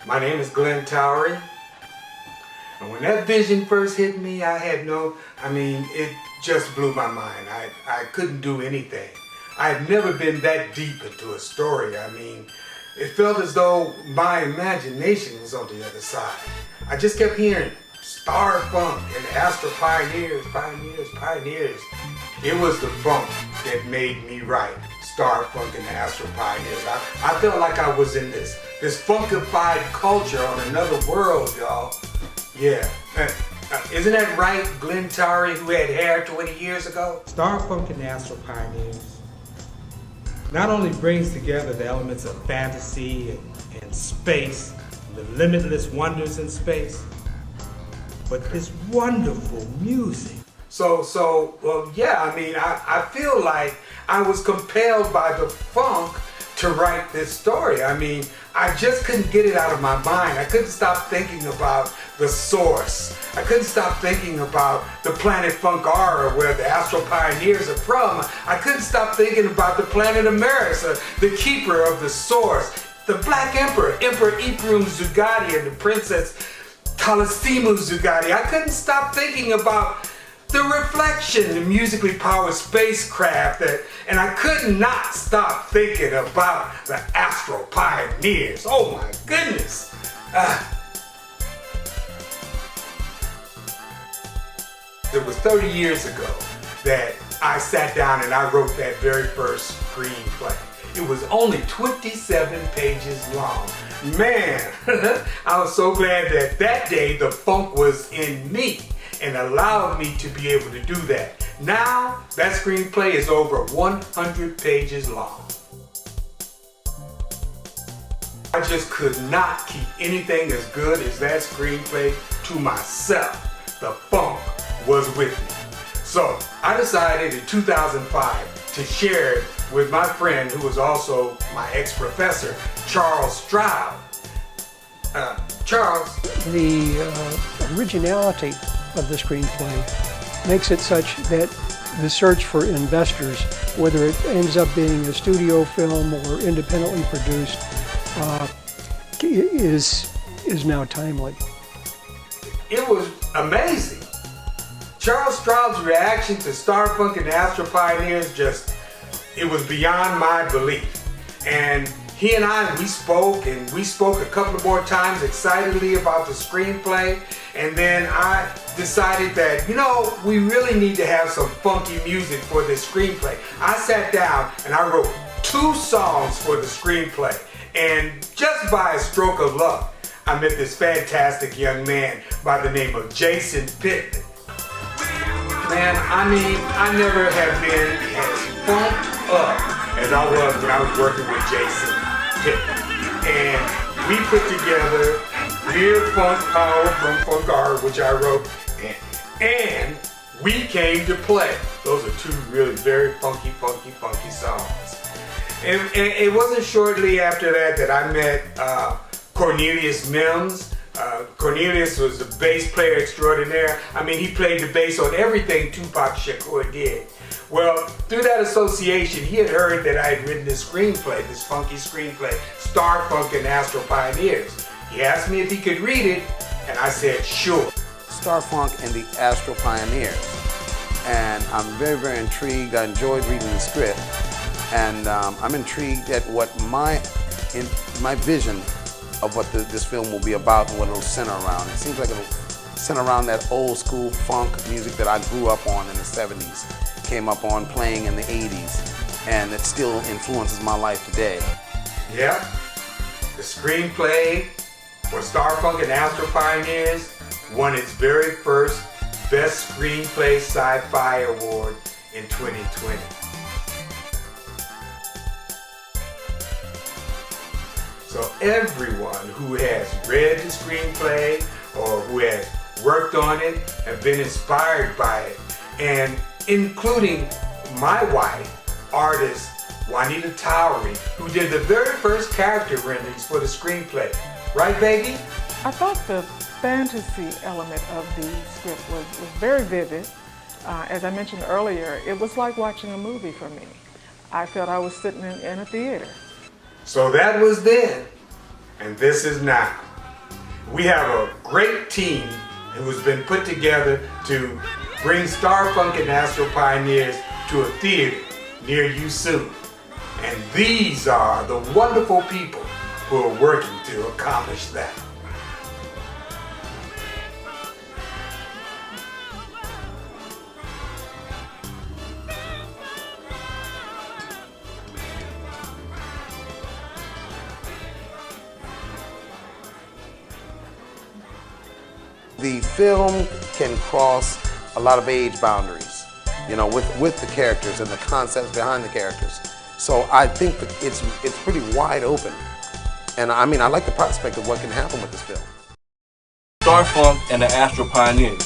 My name is Glenn Towery, and when that vision first hit me, it just blew my mind. I couldn't do anything. I had never been that deep into a story. It felt as though my imagination was on the other side. I just kept hearing Starfunk and the Astro Pioneers, Pioneers. It was the funk that made me write Starfunk and the Astro Pioneers. I felt like I was in this funkified culture on another world, y'all. Yeah. Isn't that right, Glenn Towery, who had hair 20 years ago? Starfunk and the Astro Pioneers not only brings together the elements of fantasy and space, the limitless wonders in space, but this wonderful music. I feel like I was compelled by the funk to write this story. I just couldn't get it out of my mind. I couldn't stop thinking about the source. I couldn't stop thinking about the planet Funkara, where the Astro Pioneers are from. I couldn't stop thinking about the planet America, the keeper of the source, the Black Emperor, Emperor Ibrahim Zugati, and the Princess Kalasimu Zugati. I couldn't stop thinking about the reflection, the musically powered spacecraft, and I could not stop thinking about the Astro Pioneers. Oh my goodness. It was 30 years ago that I sat down and I wrote that very first screenplay. It was only 27 pages long. Man, I was so glad that day the funk was in me and allowed me to be able to do that. Now, that screenplay is over 100 pages long. I just could not keep anything as good as that screenplay to myself. The funk was with me. So I decided in 2005 to share it with my friend, who was also my ex-professor, Charles Stroud. Charles. The originality of the screenplay makes it such that the search for investors, whether it ends up being a studio film or independently produced, is now timely. It was amazing. Charles Stroud's reaction to Starfunk and the Astro Pioneers it was beyond my belief. And he and we spoke a couple of more times excitedly about the screenplay. And then I decided that, we really need to have some funky music for this screenplay. I sat down and I wrote 2 songs for the screenplay. And just by a stroke of luck, I met this fantastic young man by the name of Jason Pittman. Man, I never have been as funked up as I was when I was working with Jason Pittman. And we put together Real Funk Power from Funkara, which I wrote, and We Came to Play. Those are 2 really very funky songs. And it wasn't shortly after that I met Cornelius Mims. Cornelius was the bass player extraordinaire. he played the bass on everything Tupac Shakur did. Well, through that association, he had heard that I had written this screenplay, this funky screenplay, Starfunk and Astro Pioneers. He asked me if he could read it, and I said, sure. Starfunk and the Astro Pioneers. And I'm very, very intrigued. I enjoyed reading the script. And I'm intrigued at what my vision of what this film will be about and what it'll center around. It seems like it'll center around that old school funk music that I grew up on in the 70s, came up on playing in the 80s, and it still influences my life today. Yeah, the screenplay for Starfunk and Astro Pioneers won its very first Best Screenplay Sci-Fi Award in 2020. So everyone who has read the screenplay or who has worked on it have been inspired by it, and including my wife, artist Juanita Towery, who did the very first character renderings for the screenplay. Right, baby? I thought the fantasy element of the script was very vivid. As I mentioned earlier, it was like watching a movie for me. I felt I was sitting in a theater. So that was then, and this is now. We have a great team who's been put together to bring Starfunk and Astro Pioneers to a theater near you soon. And these are the wonderful people who are working to accomplish that. The film can cross a lot of age boundaries, you know, with the characters and the concepts behind the characters. So I think that it's pretty wide open. And I mean, I like the prospect of what can happen with this film. Starfunk and the Astro Pioneers.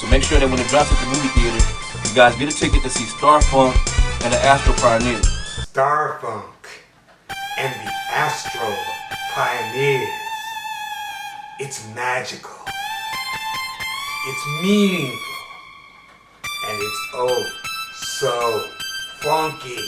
So make sure that when it drops at the movie theater, you guys get a ticket to see Starfunk and the Astro Pioneers. Starfunk and the Astro Pioneers. It's magical. It's meaningful. And it's oh so funky.